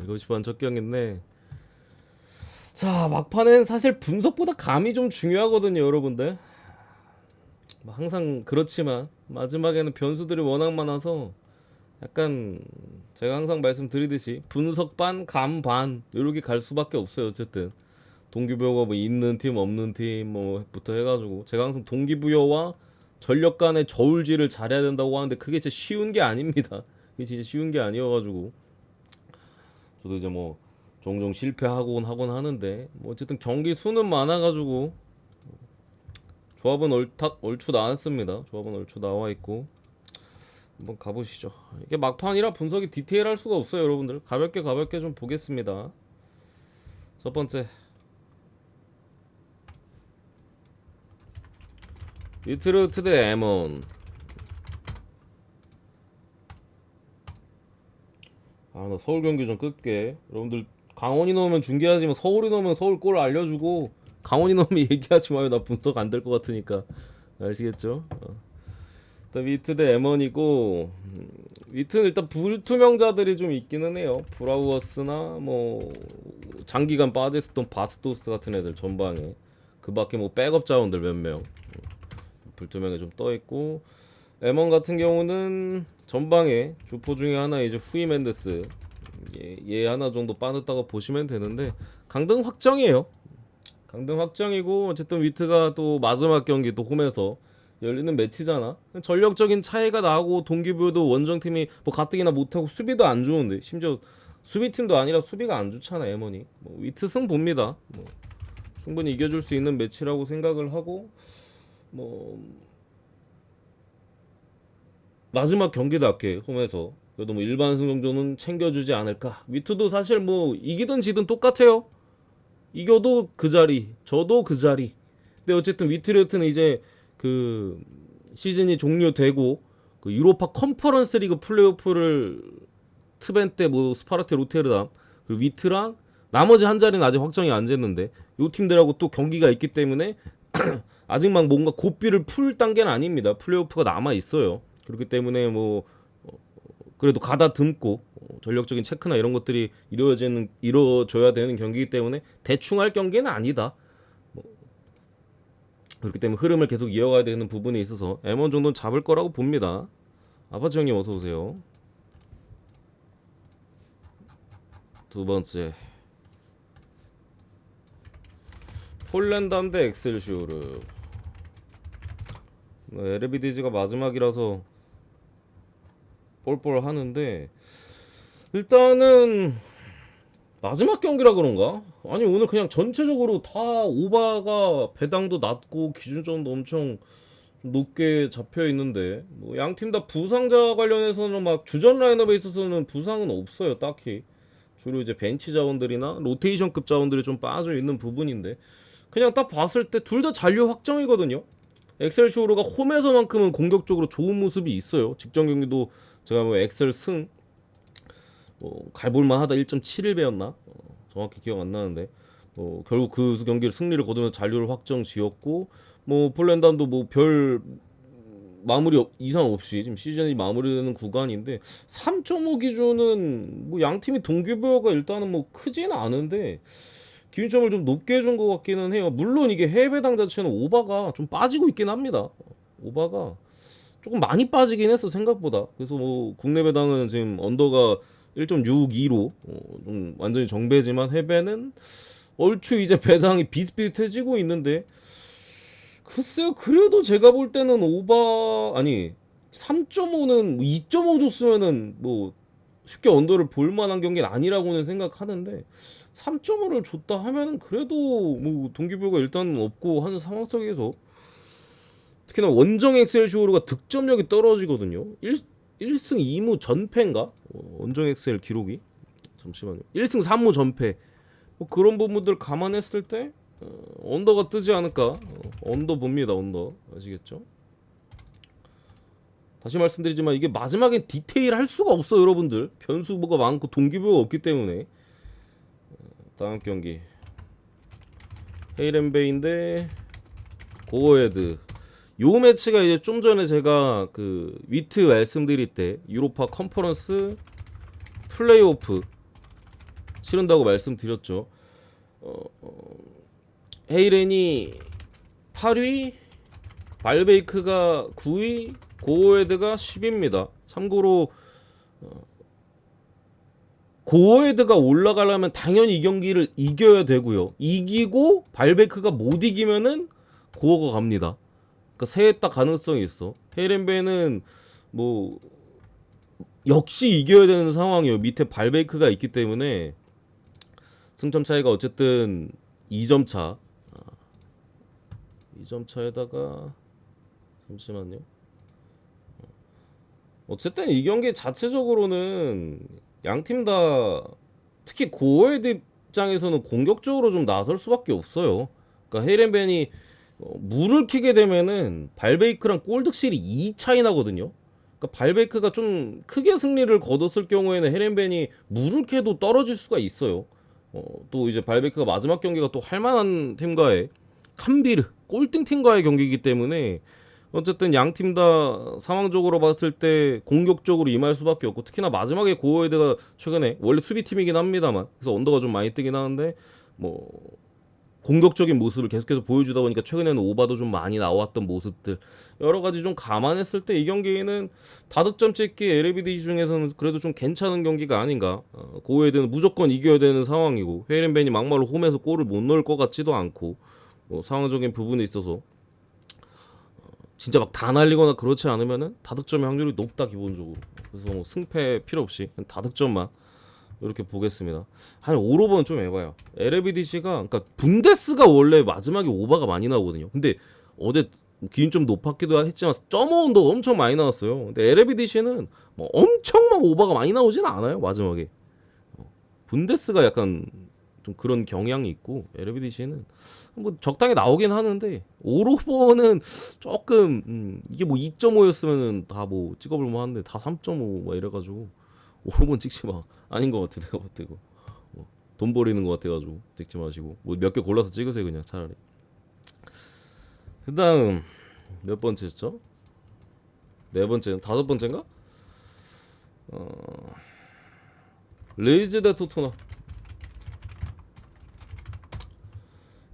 7시 반 첫 경기인데, 자, 막판엔 사실 분석보다 감이 좀 중요하거든요, 여러분들. 뭐 항상 그렇지만 마지막에는 변수들이 워낙 많아서 약간 제가 항상 말씀드리듯이 분석 반, 감 반 이렇게 갈 수밖에 없어요. 어쨌든 동기부여가 뭐 있는 팀, 없는 팀 뭐부터 해가지고 제가 항상 동기부여와 전력 간의 저울질을 잘해야 된다고 하는데 그게 진짜 쉬운 게 아닙니다. 그게 진짜 쉬운 게 아니어가지고 저도 이제 뭐 종종 실패하곤 하곤 하는데 뭐 어쨌든 경기 수는 많아가지고 조합은 얼추 나왔습니다. 조합은 얼추 나와 있고 한번 가보시죠. 이게 막판이라 분석이 디테일할 수가 없어요, 여러분들. 가볍게 가볍게 좀 보겠습니다. 첫 번째 위트루트 대 에몬. 아, 나 서울 경기 좀 끌게. 여러분들 강원이 넣으면 중계하지만 서울이 넣으면 서울 골 알려주고 강원이 넣으면 얘기하지 마요. 나 분석 안 될 것 같으니까. 아시겠죠? 일단 위트 대 에먼이고 위트는 일단 불투명자들이 좀 있기는 해요. 브라우어스나 뭐 장기간 빠져있었던 바스토스 같은 애들 전방에 그 밖에 뭐 백업 자원들 몇 명 불투명에 좀 떠있고 에먼 같은 경우는 전방에 주포 중에 하나 이제 후이 멘데스 얘 하나 정도 빠졌다고 보시면 되는데 강등 확정이에요. 강등 확정이고 어쨌든 위트가 또 마지막 경기 또 홈에서 열리는 매치잖아. 전력적인 차이가 나고 동기부여도 원정팀이 뭐 가뜩이나 못하고 수비도 안 좋은데 심지어 수비팀도 아니라 수비가 안 좋잖아 에머니. 뭐 위트 승 봅니다. 뭐 충분히 이겨줄 수 있는 매치라고 생각을 하고 뭐 마지막 경기답게 홈에서 그래도 뭐 일반 승 정도는 챙겨주지 않을까. 위트도 사실 뭐 이기든 지든 똑같아요. 이겨도 그 자리, 저도 그 자리. 근데 어쨌든 위트리어트는 이제 그 시즌이 종료되고 그 유로파 컨퍼런스 리그 플레이오프를 트벤 때 뭐 스파르테 로테르담 그리고 위트랑 나머지 한 자리는 아직 확정이 안 됐는데 요 팀들하고 또 경기가 있기 때문에 아직 막 뭔가 고삐를 풀 단계는 아닙니다. 플레이오프가 남아 있어요. 그렇기 때문에 뭐 그래도 가다듬고 전력적인 체크나 이런 것들이 이루어져야 되는 경기이기 때문에 대충 할 경기는 아니다. 그렇기 때문에 흐름을 계속 이어가야 되는 부분에 있어서 M1 정도는 잡을 거라고 봅니다. 아파트 형님 어서 오세요. 두 번째 폴란드 대 엑셀시오르. 에르비디지가 마지막이라서 뻘뻘 하는데 일단은 마지막 경기라 그런가? 아니 오늘 그냥 전체적으로 다 오바가 배당도 낮고 기준점도 엄청 높게 잡혀 있는데 뭐 양 팀 다 부상자 관련해서는 막 주전 라인업에 있어서는 부상은 없어요 딱히. 주로 이제 벤치 자원들이나 로테이션급 자원들이 좀 빠져 있는 부분인데 그냥 딱 봤을 때 둘 다 잔류 확정이거든요. 엑셀시오르가 홈에서만큼은 공격적으로 좋은 모습이 있어요. 직전 경기도 제가 뭐 엑셀 승 갈볼만하다 1.71배였나? 정확히 기억 안 나는데 결국 그 경기를 승리를 거두면서 잔류를 확정 지었고 뭐 폴란드도 뭐 별 마무리 이상 없이 지금 시즌이 마무리되는 구간인데 3.5 기준은 뭐 양 팀이 동기부여가 일단은 뭐 크진 않은데 기준점을 좀 높게 해준 것 같기는 해요. 물론 이게 해외 배당 자체는 오바가 좀 빠지고 있긴 합니다. 오바가 조금 많이 빠지긴 했어 생각보다. 그래서 뭐 국내 배당은 지금 언더가 1.62로 좀 완전히 정배지만 해배는 얼추 이제 배당이 비슷비슷해지고 있는데 글쎄요 그래도 제가 볼 때는 오바 아니 3.5는 2.5 줬으면은 뭐 쉽게 언더를 볼 만한 경기는 아니라고는 생각하는데 3.5를 줬다 하면은 그래도 뭐 동기부여가 일단 없고 하는 상황 속에서 특히나 원정 엑셀시오르가 득점력이 떨어지거든요. 1승 2무 전패인가? 원정 엑셀 기록이 잠시만요. 1승 3무 전패. 뭐 그런 부분들 감안했을 때 언더가 뜨지 않을까? 언더 봅니다. 언더 아시겠죠? 다시 말씀드리지만 이게 마지막엔 디테일 할 수가 없어 여러분들. 변수가 많고 동기부여가 없기 때문에 다음 경기 헤이렌베인데 고어헤드. 요 매치가 이제 좀 전에 제가 그 위트 말씀드릴 때 유로파 컨퍼런스 플레이오프 치른다고 말씀드렸죠. 헤이렌이 8위, 발베이크가 9위, 고어헤드가 10위입니다. 참고로 고어헤드가 올라가려면 당연히 이 경기를 이겨야 되고요. 이기고 발베이크가 못 이기면은 고어가 갑니다. 그러니까 셋 다 가능성이 있어. 헤이렌베는 뭐 역시 이겨야 되는 상황이에요. 밑에 발베이크가 있기 때문에 승점 차이가 어쨌든 2점 차. 2점 차에다가 잠시만요. 어쨌든 이 경기 자체적으로는 양팀 다 특히 고어헤드 입장에서는 공격적으로 좀 나설 수밖에 없어요. 그러니까 헤이렌벤이 물을 키게 되면은 발베이크랑 골득실이 2 차이 나거든요. 그러니까 발베이크가 좀 크게 승리를 거뒀을 경우에는 헤이렌벤이 물을 캐도 떨어질 수가 있어요. 또 이제 발베이크가 마지막 경기가 또 할만한 팀과의 캄비르 꼴등 팀과의 경기이기 때문에 어쨌든 양 팀 다 상황적으로 봤을 때 공격적으로 임할 수밖에 없고 특히나 마지막에 고어헤드가 최근에 원래 수비팀이긴 합니다만 그래서 언더가 좀 많이 뜨긴 하는데 뭐 공격적인 모습을 계속해서 보여주다 보니까 최근에는 오바도 좀 많이 나왔던 모습들 여러 가지 좀 감안했을 때 이 경기는 다득점 찍기 LABD 중에서는 그래도 좀 괜찮은 경기가 아닌가. 고어헤드는 무조건 이겨야 되는 상황이고 헤이렌벤이 막말로 홈에서 골을 못 넣을 것 같지도 않고 뭐 상황적인 부분에 있어서 진짜 막 다 날리거나 그렇지 않으면은 다득점의 확률이 높다 기본적으로. 그래서 뭐 승패 필요 없이 다득점만 이렇게 보겠습니다. 한 5로버는 좀 해봐요. LABDC가 그러니까 분데스가 원래 마지막에 오바가 많이 나오거든요. 근데 어제 기준 좀 높았기도 했지만 점오온도 엄청 많이 나왔어요. 근데 LABDC는 뭐 엄청 막 오바가 많이 나오진 않아요 마지막에. 분데스가 약간 좀 그런 경향이 있고 LABDC는 뭐 적당히 나오긴 하는데 5로버는 조금 이게 뭐 2.5였으면은 다 뭐 찍어볼 만한데 다 3.5 막 이래가지고 5로버는 찍지 마. 아닌 것 같아 내가 볼 때고 돈 버리는 것 같아가지고 찍지 마시고 뭐 몇 개 골라서 찍으세요 그냥 차라리. 그다음 몇 번째였죠? 네 번째, 다섯 번째인가? 레이즈 대 토트넘.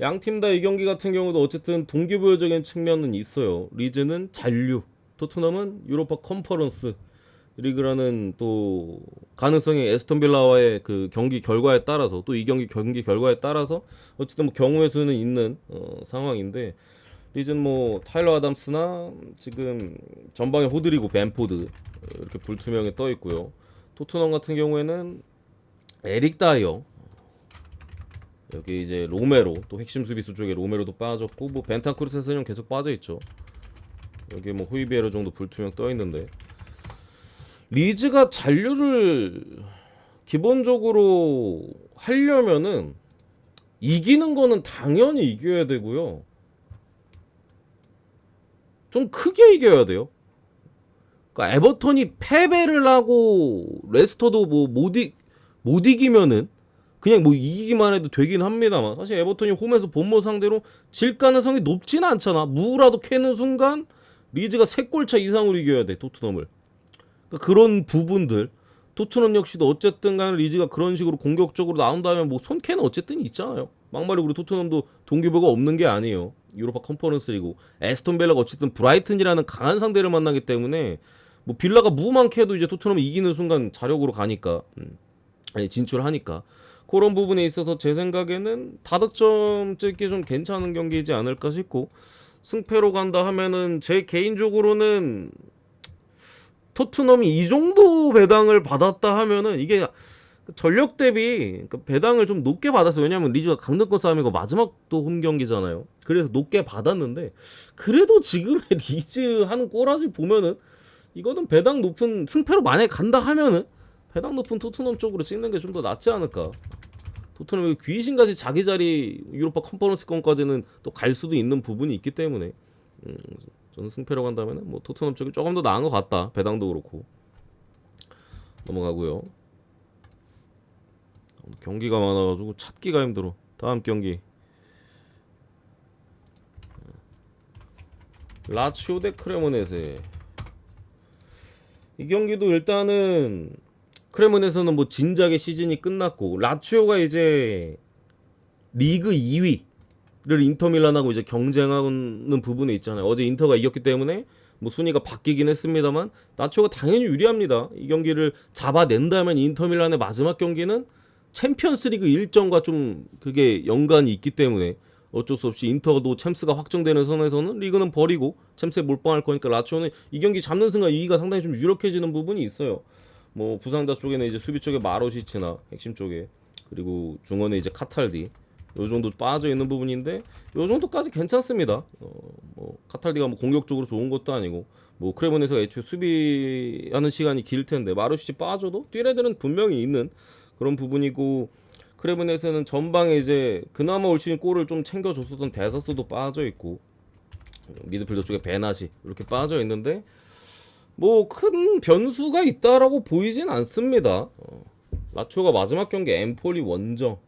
양팀 다 이 경기 같은 경우도 어쨌든 동기부여적인 측면은 있어요. 리즈는 잔류, 토트넘은 유로파 컨퍼런스 리그라는 또 가능성이 에스턴 빌라와의 그 경기 결과에 따라서 또 이 경기 결과에 따라서 어쨌든 뭐 경우의 수는 있는 상황인데 리즈는 뭐 타일러 아담스나 지금 전방에 호드리고 벤포드 이렇게 불투명에 떠 있고요. 토트넘 같은 경우에는 에릭 다이어 여기 이제 로메로 또 핵심 수비수 쪽에 로메로도 빠졌고 뭐 벤탄쿠르트 세는 계속 빠져 있죠. 여기 뭐 호이비에르 정도 불투명 떠 있는데 리즈가 잔류를 기본적으로 하려면은 이기는 거는 당연히 이겨야 되고요. 좀 크게 이겨야 돼요. 그러니까 에버턴이 패배를 하고 레스터도 뭐 못 이기면은 그냥 뭐 이기기만 해도 되긴 합니다만 사실 에버턴이 홈에서 본모 상대로 질 가능성이 높지는 않잖아. 무라도 캐는 순간 리즈가 3골차 이상으로 이겨야 돼 토트넘을. 그러니까 그런 부분들 토트넘 역시도 어쨌든 간에 리즈가 그런 식으로 공격적으로 나온다면 뭐 손캐는 어쨌든 있잖아요. 막말로 우리 토트넘도 동기부여가 없는 게 아니에요. 유로파 컨퍼런스 리그 에스턴 빌라가 어쨌든 브라이튼이라는 강한 상대를 만나기 때문에 뭐 빌라가 무만 캐도 이제 토트넘이 이기는 순간 자력으로 가니까 아니 진출하니까 그런 부분에 있어서 제 생각에는 다득점 찍기 좀 괜찮은 경기이지 않을까 싶고 승패로 간다 하면은 제 개인적으로는 토트넘이 이 정도 배당을 받았다 하면은 이게 전력 대비 그러니까 배당을 좀 높게 받았어요. 왜냐면 리즈가 강등권 싸움이고 마지막 또 홈 경기잖아요. 그래서 높게 받았는데 그래도 지금의 리즈 하는 꼬라지 보면은 이거는 배당 높은 승패로 만약에 간다 하면은 배당 높은 토트넘 쪽으로 찍는 게 좀 더 낫지 않을까. 토트넘이 귀신같이 자기 자리 유로파 컨퍼런스권까지는 또 갈 수도 있는 부분이 있기 때문에 저는 승패로 간다면 뭐 토트넘 쪽이 조금 더 나은 것 같다. 배당도 그렇고 넘어가고요. 경기가 많아가지고 찾기가 힘들어. 다음 경기 라치오 대 크레모네세. 이 경기도 일단은 크레몬에서는 뭐 진작에 시즌이 끝났고 라치오가 이제 리그 2위를 인터밀란하고 이제 경쟁하는 부분에 있잖아요. 어제 인터가 이겼기 때문에 뭐 순위가 바뀌긴 했습니다만 라치오가 당연히 유리합니다. 이 경기를 잡아낸다면 인터밀란의 마지막 경기는 챔피언스리그 일정과 좀 그게 연관이 있기 때문에 어쩔 수 없이 인터도 챔스가 확정되는 선에서는 리그는 버리고 챔스에 몰빵할 거니까 라치오는 이 경기 잡는 순간 2위가 상당히 좀 유력해지는 부분이 있어요. 뭐 부상자 쪽에는 이제 수비 쪽에 마로시치나 핵심 쪽에 그리고 중원에 이제 카탈디 요 정도 빠져 있는 부분인데 요 정도까지 괜찮습니다. 뭐 카탈디가 뭐 공격적으로 좋은 것도 아니고 뭐 크레몬에서 애초에 수비하는 시간이 길 텐데 마루시치 빠져도 뛸 애들은 분명히 있는 그런 부분이고 크레몬에서는 전방에 이제 그나마 올 시즌 골을 좀 챙겨줬었던 데서스도 빠져 있고 미드필더 쪽에 베나시 이렇게 빠져 있는데 뭐 큰 변수가 있다라고 보이진 않습니다. 라치오가 마지막 경기 엠폴리 원정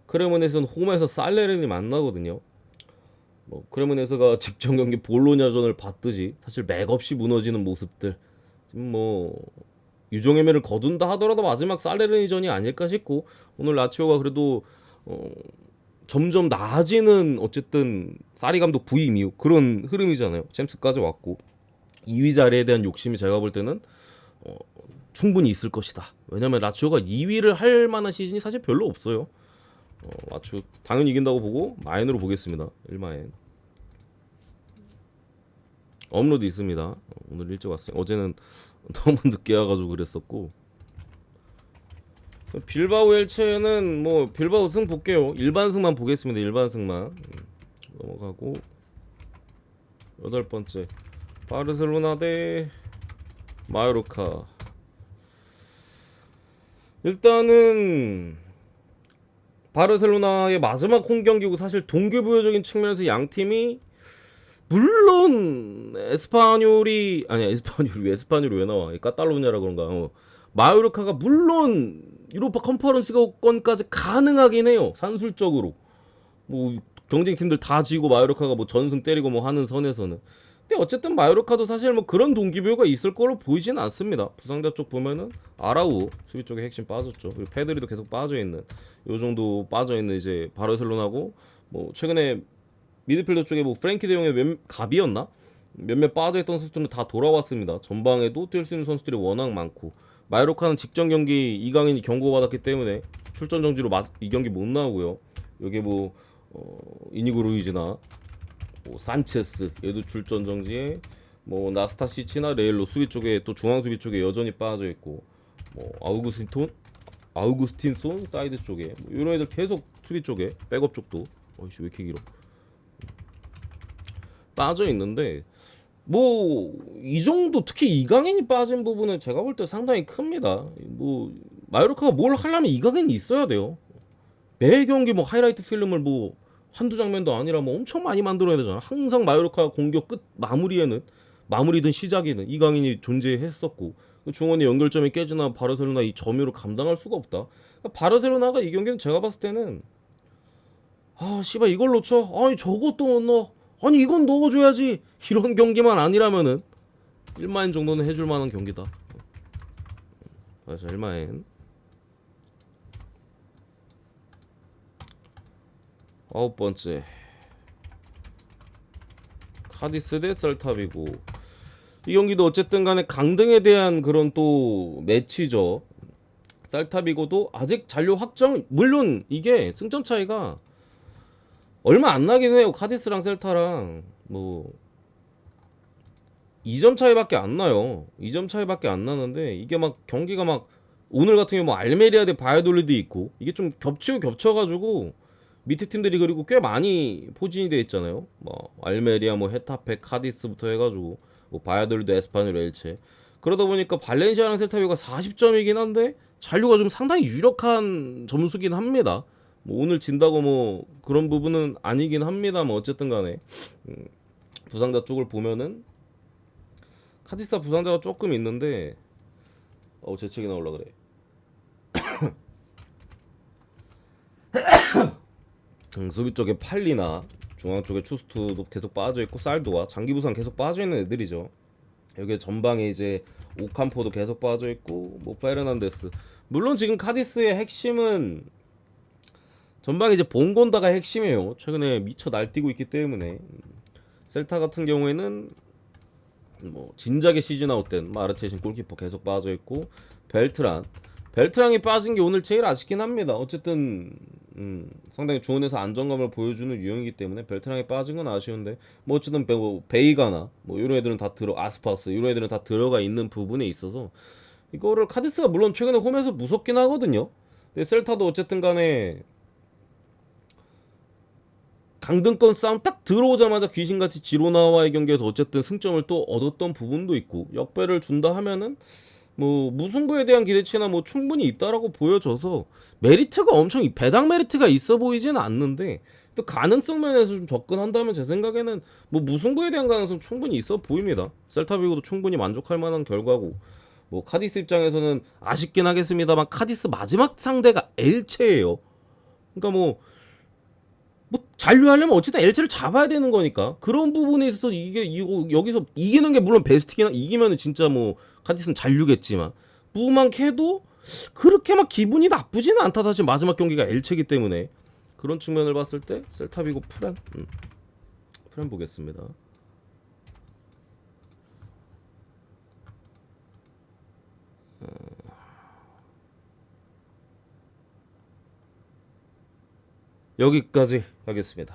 크레몬에서는 홈에서 살레르니 만나거든요. 뭐 크레몬에서가 직전 경기 볼로냐전을 봤듯이 사실 맥없이 무너지는 모습들 지금 뭐 유종의미를 거둔다 하더라도 마지막 살레르니전이 아닐까 싶고 오늘 라치오가 그래도 점점 나아지는 어쨌든 사리 감독 부임 이후 그런 흐름이잖아요. 챔스까지 왔고 2위 자리에 대한 욕심이 제가 볼 때는 충분히 있을 것이다. 왜냐면 라치오가 2위를 할 만한 시즌이 사실 별로 없어요. 라치오 당연히 이긴다고 보고 마인으로 보겠습니다. 1마인 업로드 있습니다. 오늘 일찍 왔어요. 어제는 너무 늦게 와가지고 그랬었고 빌바오 엘체는 뭐 빌바오 승 볼게요. 일반승만 보겠습니다. 일반승만 넘어가고 8번째 바르셀로나 대 마요르카. 일단은 바르셀로나의 마지막 홈 경기고 사실 동기부여적인 측면에서 양 팀이 물론 에스파뇰이 아니 에스파뇰이 왜 나와? 까탈로냐라 그런가? 마요르카가 물론 유로파 컨퍼런스권까지 가능하긴 해요. 산술적으로 뭐 경쟁팀들 다 지고 마요르카가 뭐 전승 때리고 뭐 하는 선에서는. 근데 어쨌든 마요르카도 사실 뭐 그런 동기부여가 있을 거로 보이진 않습니다. 부상자 쪽 보면은 아라우 수비 쪽에 핵심 빠졌죠. 그리고 페드리도 계속 빠져 있는 요 정도 빠져 있는 이제 바르셀로나고 뭐 최근에 미드필더 쪽에 뭐 프랭키 데용의 갑이었나? 몇몇 빠져있던 선수들은 다 돌아왔습니다. 전방에도 뛸 수 있는 선수들이 워낙 많고 마요르카는 직전 경기 이강인이 경고받았기 때문에 출전 정지로 이 경기 못 나오고요. 여기 뭐 이니고 루이즈나 뭐 산체스 얘도 출전 정지에 뭐 나스타시치나 레일로 수비 쪽에 또 중앙 수비 쪽에 여전히 빠져 있고 뭐 아우구스틴손 사이드 쪽에 뭐 이런 애들 계속 수비 쪽에 백업 쪽도 어이씨 왜 이렇게 길어 빠져 있는데 뭐 이 정도 특히 이강인이 빠진 부분은 제가 볼 때 상당히 큽니다. 뭐 마요르카가 뭘 하려면 이강인이 있어야 돼요. 매 경기 뭐 하이라이트 필름을 뭐 한두 장면도 아니라 뭐 엄청 많이 만들어야 되잖아. 항상 마요르카 공격 끝 마무리든 시작이든 이강인이 존재했었고 중원의 연결점이 깨지나 바르셀로나 이 점유를 감당할 수가 없다. 그러니까 바르셀로나가 이 경기는 제가 봤을 때는 씨발 이걸 놓쳐 아니 저것도 못 넣어 아니 이건 넣어줘야지 이런 경기만 아니라면은 1마인 정도는 해줄 만한 경기다. 맞아 1마인 9번째 카디스 대 셀타비고 이 경기도 어쨌든 간에 강등에 대한 그런 또 매치죠. 셀타비고도 아직 잔류 확정 물론 이게 승점 차이가 얼마 안 나긴 해요. 카디스랑 셀타랑 뭐 2점 차이밖에 안 나요. 2점 차이밖에 안 나는데 이게 막 경기가 막 오늘 같은 경우 뭐 알메리아 대 바이아돌리드 있고 이게 좀 겹치고 겹쳐가지고 밑에 팀들이 그리고 꽤 많이 포진이 돼 있잖아요. 뭐 알메리아 뭐 헤타페 카디스부터 해가지고 뭐 바이아돌리드 에스파뇰 엘체 그러다 보니까 발렌시아랑 셀타비가 40점이긴 한데 잔류가 좀 상당히 유력한 점수긴 합니다. 뭐 오늘 진다고 뭐 그런 부분은 아니긴 합니다. 뭐 어쨌든 간에 부상자 쪽을 보면은 카디스타 부상자가 조금 있는데 재채기 나올라 그래. 수비 쪽에 팔리나 중앙 쪽에 추스투도 계속 빠져 있고 살도와 장기 부상 계속 빠져 있는 애들이죠. 여기 전방에 이제 오캄포도 계속 빠져 있고 뭐 페르난데스. 물론 지금 카디스의 핵심은 전방에 이제 봉곤다가 핵심이에요. 최근에 미쳐 날뛰고 있기 때문에 셀타 같은 경우에는 뭐 진작에 시즌 아웃된 마르체신 골키퍼 계속 빠져 있고 벨트랑이 빠진 게 오늘 제일 아쉽긴 합니다. 어쨌든 상당히 중원에서 안정감을 보여주는 유형이기 때문에 벨트랑이 빠진 건 아쉬운데 뭐 어쨌든 베이가나 뭐 이런 애들은 다 아스파스 이런 애들은 다 들어가 있는 부분에 있어서 이거를 카디스가 물론 최근에 홈에서 무섭긴 하거든요. 근데 셀타도 어쨌든 간에 강등권 싸움 딱 들어오자마자 귀신같이 지로나와의 경기에서 어쨌든 승점을 또 얻었던 부분도 있고 역배를 준다 하면은 뭐 무승부에 대한 기대치나 뭐 충분히 있다라고 보여져서 메리트가 엄청 배당 메리트가 있어 보이지는 않는데 또 가능성 면에서 좀 접근한다면 제 생각에는 뭐 무승부에 대한 가능성 충분히 있어 보입니다. 셀타비고도 충분히 만족할 만한 결과고 뭐 카디스 입장에서는 아쉽긴 하겠습니다만 카디스 마지막 상대가 엘체예요. 그러니까 뭐 잔류하려면 어쨌든 엘체를 잡아야 되는 거니까 그런 부분에 있어서 이게 이거 여기서 이기는 게 물론 베스트긴 이기면은 진짜 뭐 카디스는 잔류겠지만 무만 캐도 그렇게 막 기분이 나쁘지는 않다. 사실 마지막 경기가 엘체기 때문에 그런 측면을 봤을 때 셀타비고 프렌 보겠습니다. 여기까지 하겠습니다.